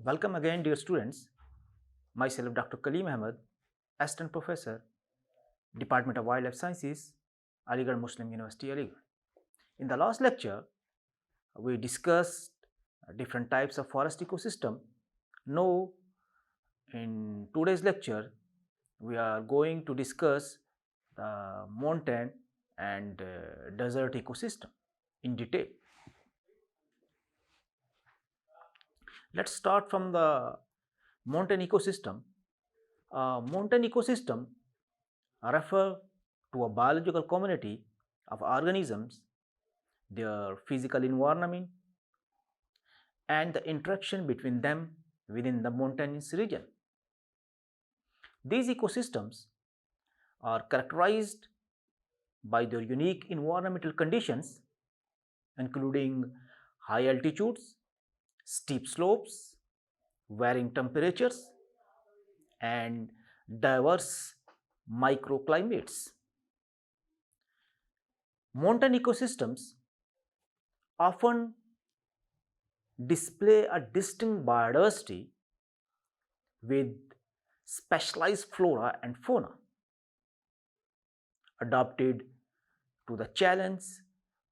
Welcome again, dear students. Myself, Dr. Kaleem Ahmed, Assistant Professor, Department of Wildlife Sciences, Aligarh Muslim University, Aligarh. In the last lecture, we discussed different types of forest ecosystem. Now, in today's lecture, we are going to discuss the mountain and desert ecosystem in detail. Let's start from the mountain ecosystem. Mountain ecosystem refer to a biological community of organisms, their physical environment, and the interaction between them within the mountainous region. These ecosystems are characterized by their unique environmental conditions, including high altitudes, steep slopes, varying temperatures, and diverse microclimates. Mountain ecosystems often display a distinct biodiversity with specialized flora and fauna adapted to the challenge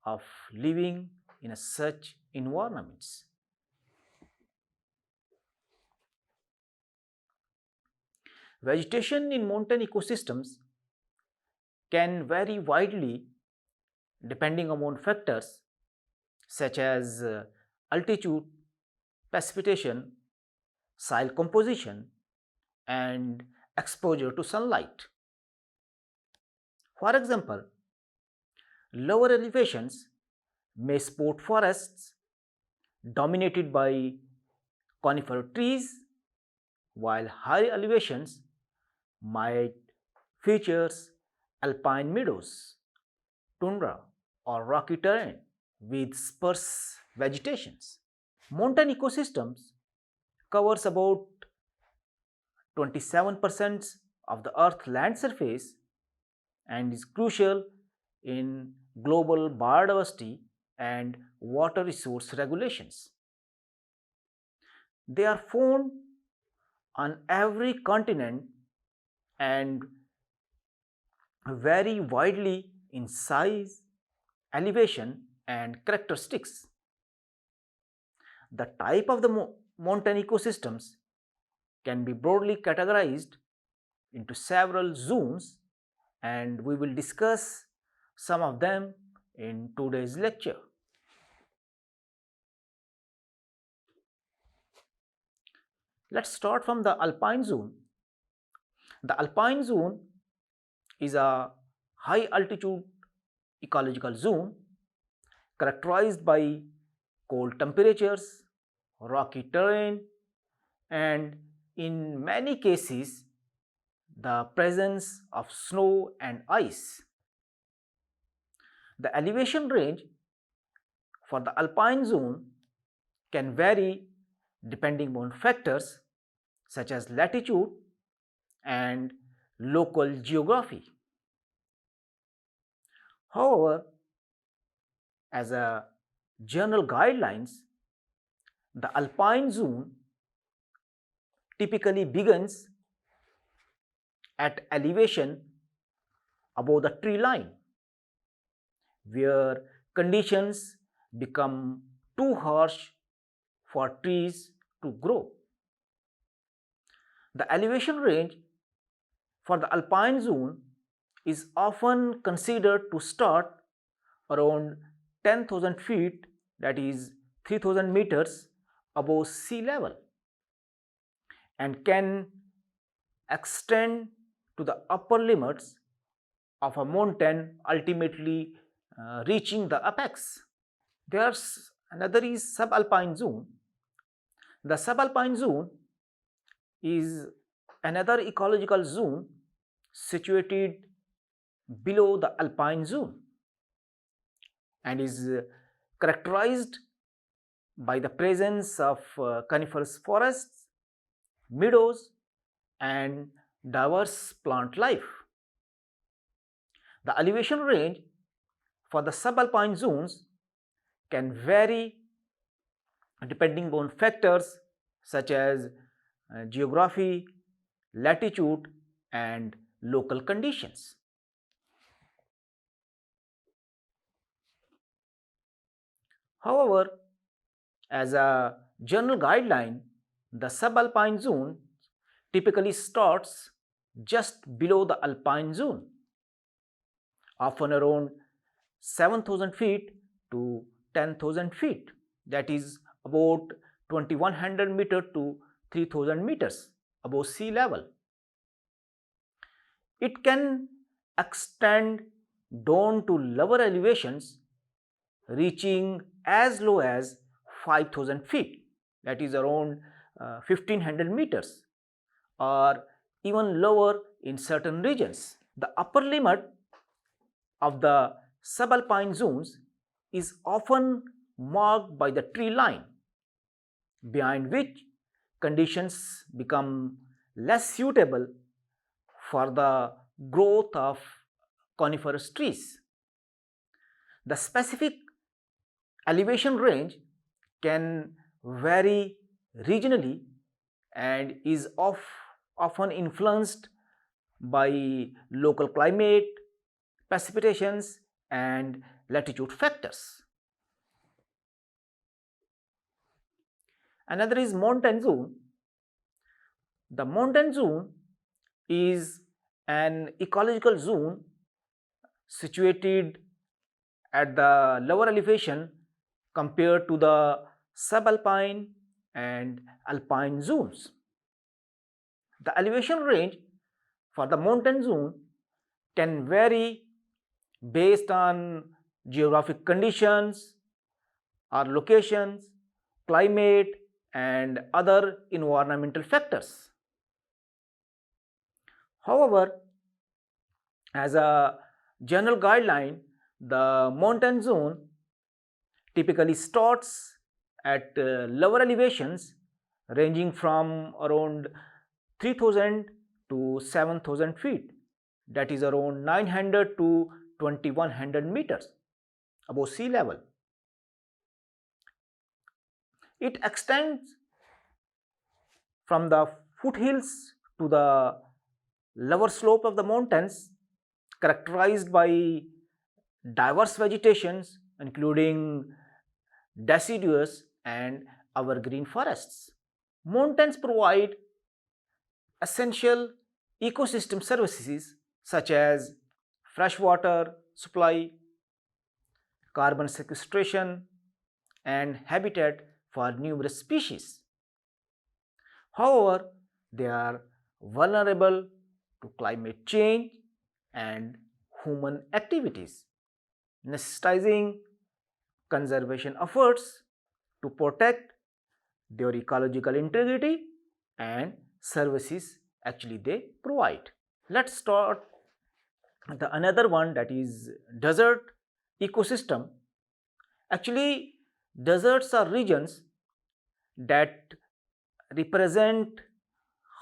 of living in such environments. Vegetation in mountain ecosystems can vary widely depending upon factors such as altitude, precipitation, soil composition, and exposure to sunlight. For example, lower elevations may sport forests dominated by conifer trees, while higher elevations might feature alpine meadows, tundra, or rocky terrain with sparse vegetations. Mountain ecosystems covers about 27% of the Earth's land surface and is crucial in global biodiversity and water resource regulations. They are found on every continent and vary widely in size, elevation, and characteristics. The type of the mountain ecosystems can be broadly categorized into several zones, and we will discuss some of them in today's lecture. Let's start from the alpine zone. The alpine zone is a high altitude ecological zone characterized by cold temperatures, rocky terrain, and in many cases the presence of snow and ice. The elevation range for the alpine zone can vary depending on factors such as latitude and local geography. However, as a general guidelines, the alpine zone typically begins at elevation above the tree line, where conditions become too harsh for trees to grow. The elevation range for the alpine zone is often considered to start around 10,000 feet, that is 3,000 meters above sea level, and can extend to the upper limits of a mountain, ultimately reaching the apex. There's another is subalpine zone. The subalpine zone is another ecological zone situated below the alpine zone and is characterized by the presence of coniferous forests, meadows, and diverse plant life. The elevation range for the subalpine zones can vary depending on factors such as geography, latitude, and local conditions. However, as a general guideline, the subalpine zone typically starts just below the alpine zone, often around 7,000 feet to 10,000 feet, that is about 2100 meter to 3000 meters above sea level. It can extend down to lower elevations reaching as low as 5,000 feet, that is around 1500 meters, or even lower in certain regions. The upper limit of the subalpine zones is often marked by the tree line, behind which conditions become less suitable for the growth of coniferous trees. The specific elevation range can vary regionally and is often influenced by local climate, precipitations, and latitude factors. Another is mountain zone. The mountain zone is an ecological zone situated at the lower elevation compared to the subalpine and alpine zones. The elevation range for the mountain zone can vary based on geographic conditions or locations, climate, and other environmental factors. However, as a general guideline, the mountain zone typically starts at lower elevations ranging from around 3000 to 7000 feet, that is around 900 to 2100 meters above sea level. It extends from the foothills to the lower slope of the mountains, characterized by diverse vegetations including deciduous and evergreen forests. Mountains provide essential ecosystem services such as freshwater supply, carbon sequestration, and habitat for numerous species. However, they are vulnerable to climate change and human activities, necessitating conservation efforts to protect their ecological integrity and services actually they provide. Let's start the another one, that is desert ecosystem. Actually, deserts are regions that represent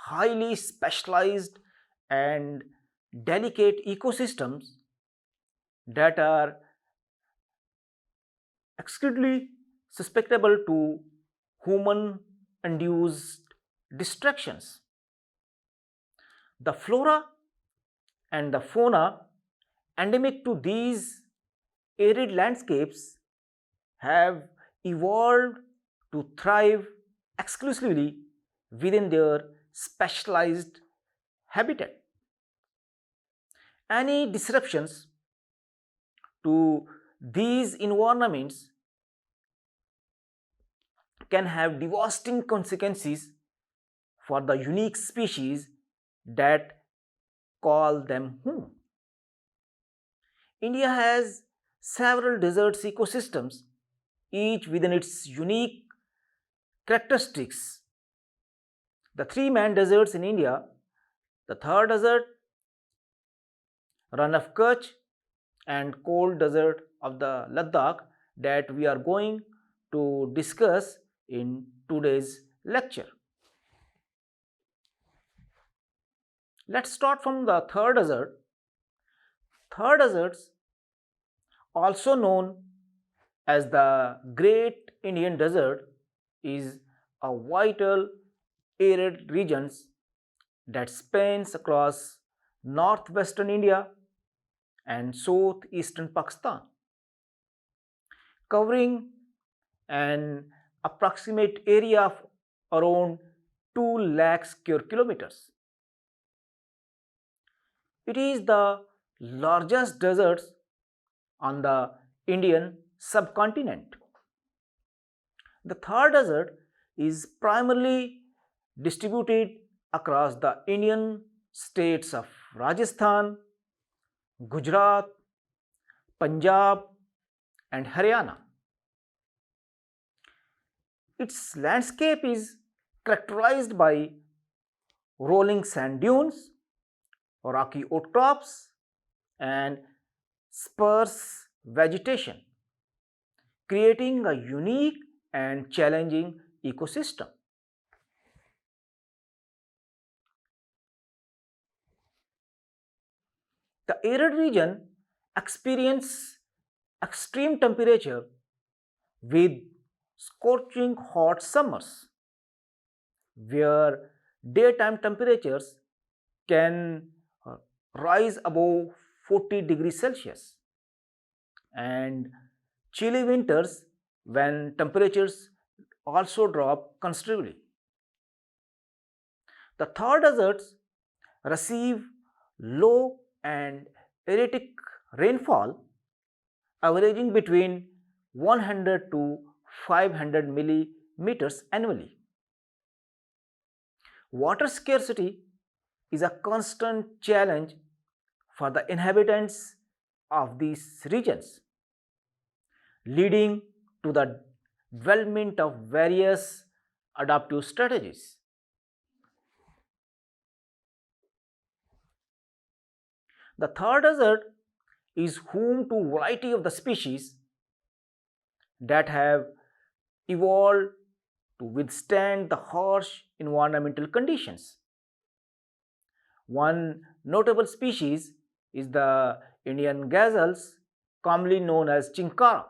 highly specialized and delicate ecosystems that are exclusively susceptible to human induced distractions. The flora and the fauna endemic to these arid landscapes have evolved to thrive exclusively within their specialized habitat. Any disruptions to these environments can have devastating consequences for the unique species that call them home. India has several desert ecosystems, each within its unique characteristics. The three main deserts in India, the Thar desert, Rann of Kutch, and cold desert of the Ladakh, that we are going to discuss in today's lecture. Let's start from the Thar desert. Thar deserts, also known as the Great Indian Desert, is a vital arid regions that spans across northwestern India and southeastern Pakistan, covering an approximate area of around 2 lakh square kilometers. It is the largest desert on the Indian subcontinent. The Thar Desert is primarily distributed across the Indian states of Rajasthan, Gujarat, Punjab, and Haryana. Its landscape is characterized by rolling sand dunes, rocky outcrops, and sparse vegetation, creating a unique and challenging ecosystem. The arid region experiences extreme temperature with scorching hot summers, where daytime temperatures can rise above 40 degrees Celsius, and chilly winters when temperatures also drop considerably. The Thar deserts receive low and erratic rainfall averaging between 100 to 500 millimeters annually. Water scarcity is a constant challenge for the inhabitants of these regions, leading to the development of various adaptive strategies. The Thar Desert is home to a variety of the species that have evolved to withstand the harsh environmental conditions. One notable species is the Indian gazelles, commonly known as chinkara.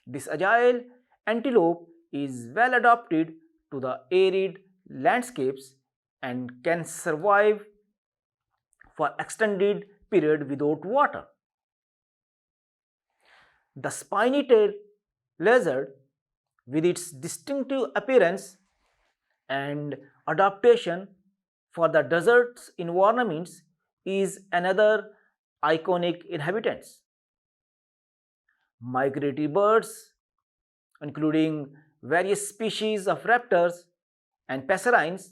This agile antelope is well adapted to the arid landscapes and can survive for extended period without water. The spiny-tailed lizard, with its distinctive appearance and adaptation for the desert's environments, is another iconic inhabitant. Migratory birds, including various species of raptors and passerines,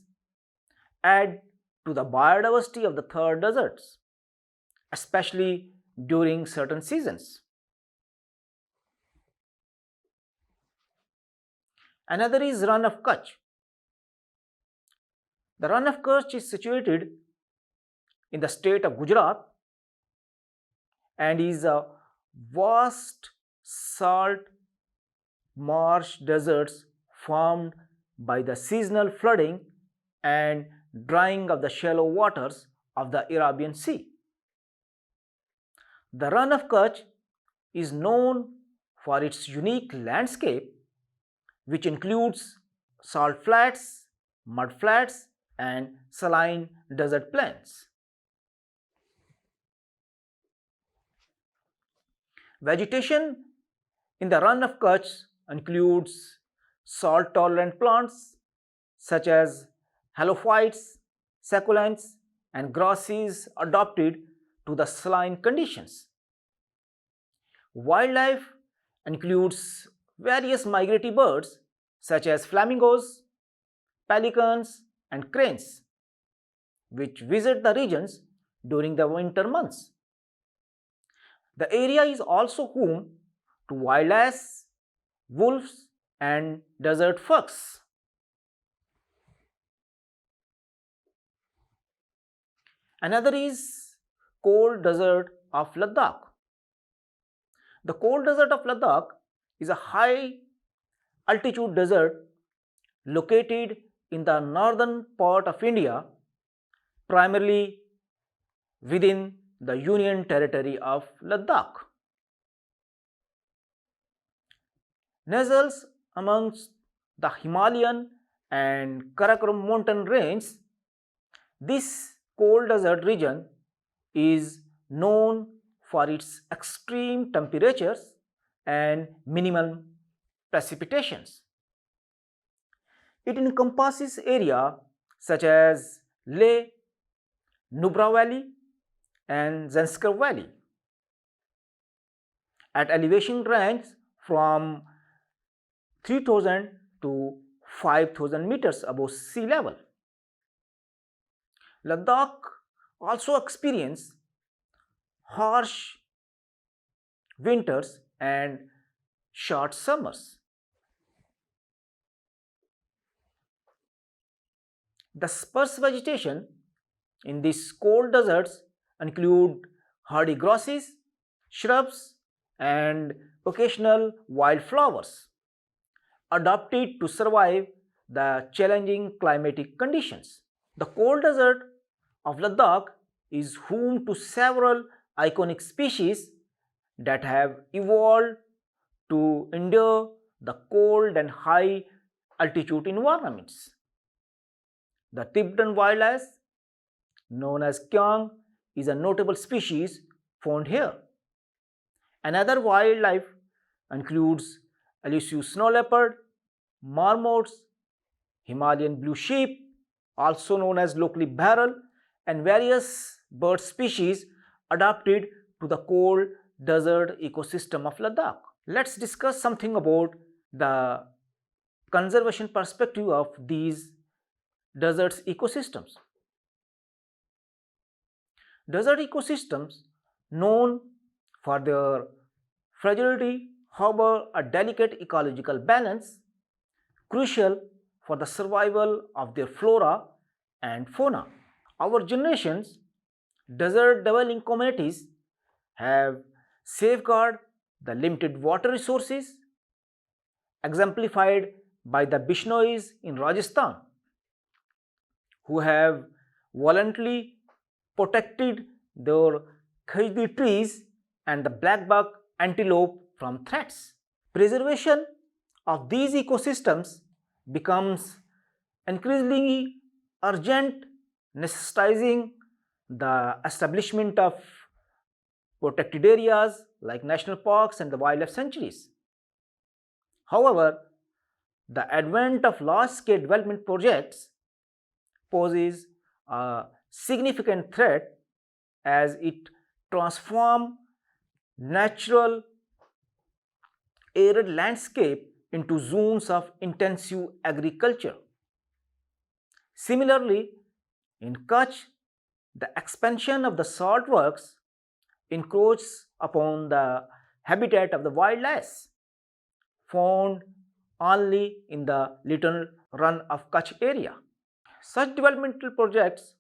add to the biodiversity of the Thar deserts, especially during certain seasons. Another is Rann of Kutch. The Rann of Kutch is situated in the state of Gujarat and is a vast salt marsh deserts formed by the seasonal flooding and drying of the shallow waters of the Arabian Sea. The Rann of Kutch is known for its unique landscape, which includes salt flats, mud flats, and saline desert plains. Vegetation in the Rann of Kutch includes salt tolerant plants such as halophytes, succulents, and grasses adapted to the saline conditions. Wildlife includes various migratory birds such as flamingos, pelicans, and cranes, which visit the regions during the winter months. The area is also home to wild ass, wolves, and desert fox. Another is cold desert of Ladakh. The cold desert of Ladakh is a high altitude desert located in the northern part of India, primarily within the Union Territory of Ladakh. Nestles amongst the Himalayan and Karakoram mountain range. This cold desert region is known for its extreme temperatures and minimal precipitations. It encompasses areas such as Leh, Nubra Valley and Zanskar Valley at elevation range from 3000 to 5000 meters above sea level. Ladakh also experiences harsh winters and short summers. The sparse vegetation in these cold deserts include hardy grasses, shrubs, and occasional wildflowers, adapted to survive the challenging climatic conditions. The cold desert of Ladakh is home to several iconic species that have evolved to endure the cold and high altitude environments. The Tibetan wildlife, known as kyang, is a notable species found here. Another wildlife includes elusive snow leopard, marmots, Himalayan blue sheep, also known as locally barrel, and various bird species adapted to the cold desert ecosystem of Ladakh. Let's discuss something about the conservation perspective of these desert ecosystems. Desert ecosystems, known for their fragility, harbor a delicate ecological balance crucial for the survival of their flora and fauna. Our generations, desert dwelling communities have safeguarded the limited water resources, exemplified by the Bishnois in Rajasthan, who have voluntarily protected their khajdi trees and the blackbuck antelope from threats. Preservation of these ecosystems becomes increasingly urgent, necessitating the establishment of protected areas like national parks and the wildlife sanctuaries. However, the advent of large-scale development projects poses a significant threat as it transforms natural arid landscape into zones of intensive agriculture. Similarly, in Kutch, the expansion of the salt works encroaches upon the habitat of the wildlife found only in the little Rann of Kutch area. Such developmental projects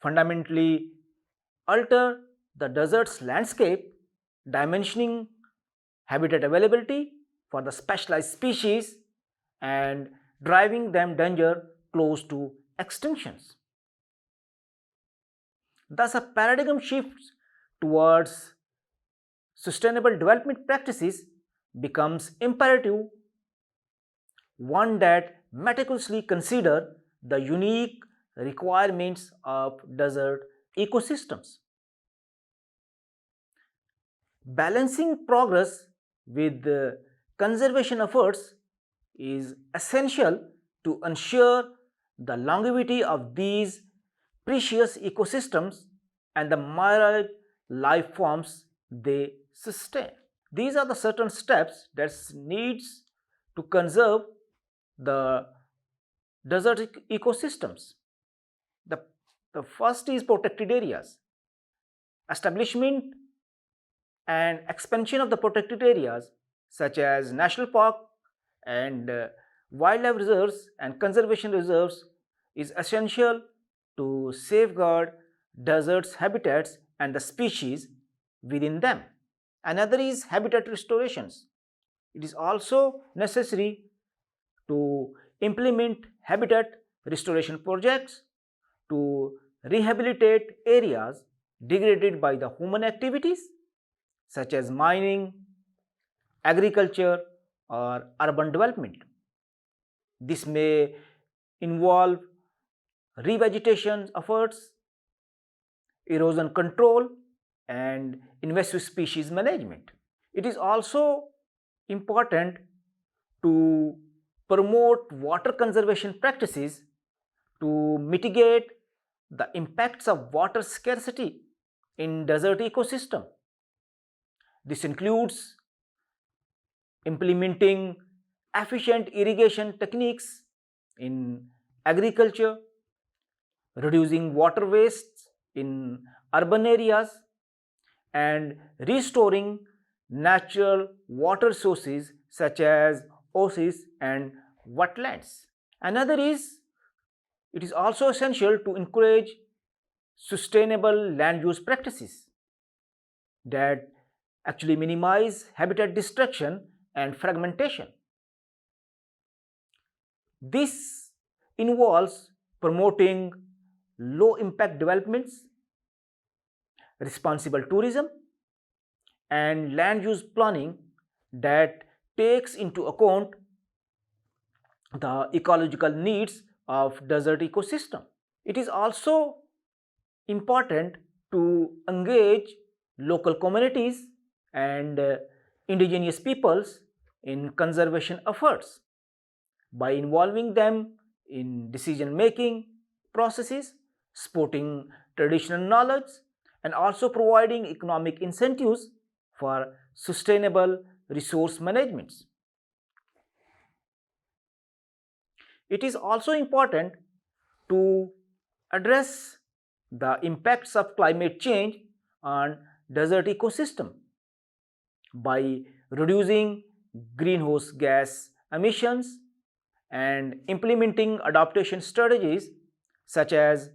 fundamentally alter the desert's landscape, dimensioning habitat availability for the specialized species and driving them danger close to extinctions. Thus, a paradigm shift towards sustainable development practices becomes imperative, one that meticulously consider the unique requirements of desert ecosystems. Balancing progress with conservation efforts is essential to ensure the longevity of these precious ecosystems and the myriad life forms they sustain. These are the certain steps that needs to conserve the desert ecosystems. The, the first is protected areas. Establishment and expansion of the protected areas such as national park and wildlife reserves and conservation reserves is essential to safeguard deserts habitats and the species within them. Another is habitat restorations. It is also necessary to implement habitat restoration projects to rehabilitate areas degraded by the human activities such as mining, agriculture, or urban development. This may involve revegetation efforts, erosion control, and invasive species management. It is also important to promote water conservation practices to mitigate the impacts of water scarcity in desert ecosystem. This includes implementing efficient irrigation techniques in agriculture, reducing water waste in urban areas, and restoring natural water sources such as oases and wetlands. Another is it is also essential to encourage sustainable land use practices that actually minimize habitat destruction and fragmentation. This involves promoting low impact developments, responsible tourism, and land use planning that takes into account the ecological needs of desert ecosystem. It is also important to engage local communities and indigenous peoples in conservation efforts by involving them in decision making processes, supporting traditional knowledge, and also providing economic incentives for sustainable resource management. It is also important to address the impacts of climate change on desert ecosystem by reducing greenhouse gas emissions and implementing adaptation strategies such as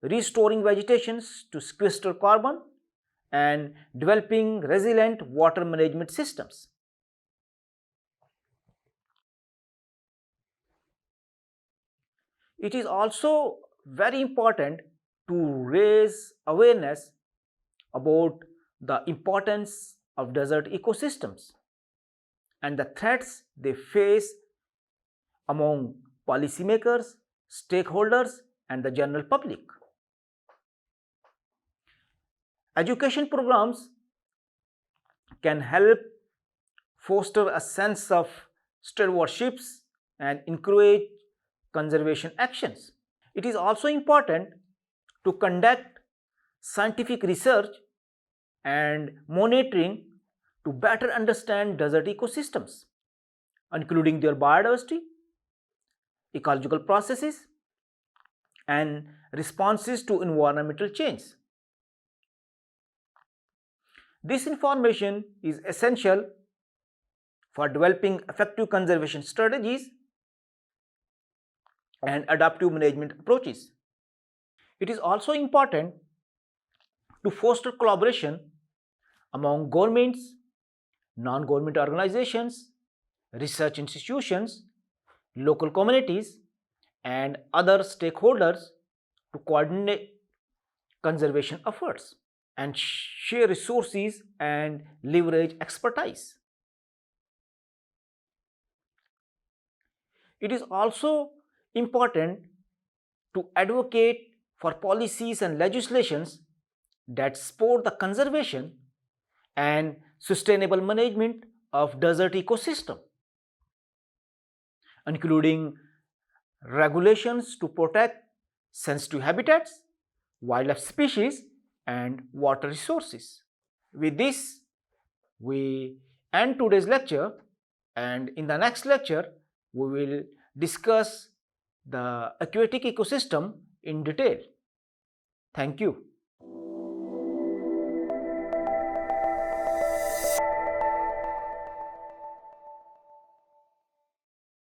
restoring vegetations to sequester carbon and developing resilient water management systems. It is also very important to raise awareness about the importance of desert ecosystems and the threats they face among policymakers, stakeholders, and the general public. Education programs can help foster a sense of stewardship and encourage conservation actions. It is also important to conduct scientific research and monitoring to better understand desert ecosystems, including their biodiversity, ecological processes, and responses to environmental change. This information is essential for developing effective conservation strategies and adaptive management approaches. It is also important to foster collaboration among governments, non-government organizations, research institutions, local communities, and other stakeholders to coordinate conservation efforts and share resources and leverage expertise. It is also important to advocate for policies and legislations that support the conservation and sustainable management of desert ecosystem, including regulations to protect sensitive habitats, wildlife species, and water resources. With this, we end today's lecture, and in the next lecture, we will discuss the aquatic ecosystem in detail. Thank you.